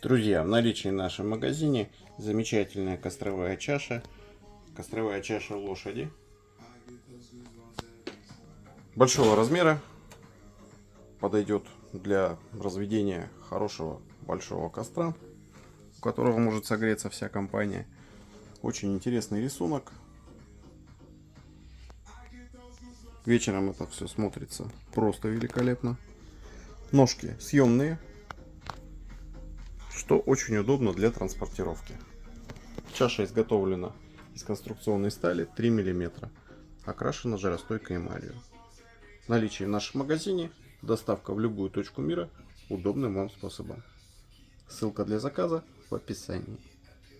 Друзья, в наличии в нашем магазине замечательная костровая чаша лошади большого размера, подойдет для разведения хорошего большого костра, у которого может согреться вся компания. Очень интересный рисунок. Вечером это все смотрится просто великолепно. Ножки съемные, что очень удобно для транспортировки. Чаша изготовлена из конструкционной стали 3 мм, окрашена жаростойкой эмалью. В наличии в нашем магазине доставка в любую точку мира удобным вам способом. Ссылка для заказа в описании.